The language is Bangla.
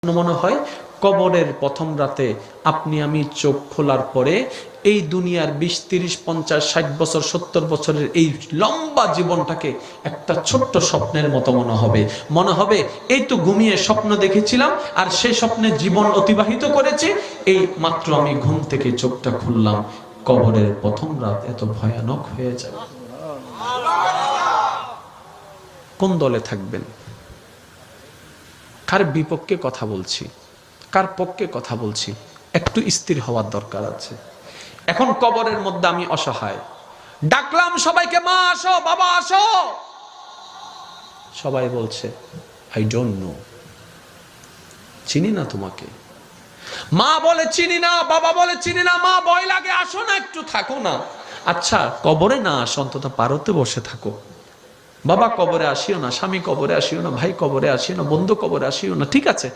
মনে হয় কবরের প্রথম রাতে আপনি আমি চোখ খোলার পরে এই দুনিয়ার 20, 30, 50, 60 বছর 70 বছরের এই লম্বা জীবনটাকে একটা ছোট্ট স্বপ্নের মতো মনে হবে এই তো ঘুমিয়ে স্বপ্ন দেখেছিলাম আর সেই স্বপ্নে জীবন অতিবাহিত করেছি, এই মাত্র আমি ঘুম থেকে চোখটা খুললাম। কবরের প্রথম রাত এত ভয়ানক হয়ে যাবে। কোন দলে থাকবেন? কার বিপক্ষে কথা বলছি, কার পক্ষে কথা বলছি, একটু স্থির হওয়ার দরকার আছে। এখন কবরের মধ্যে আমি অসহায়, ডাকলাম সবাইকে, মা আসো, বাবা আসো, সবাই বলছে আই ডোন্ট নো, চিনি না তোমাকে। মা বলে চিনি না, বাবা বলে চিনি না, মা ভয় লাগে, আসো না, একটু থাকো না। আচ্ছা কবরে না আসো, অন্তত পারতে বসে থাকো। বাবা কবরে আসিও না, স্বামী কবরে আসিও না, ভাই কবরে আসিও না, বন্ধু কবরে আসিও না, ঠিক আছে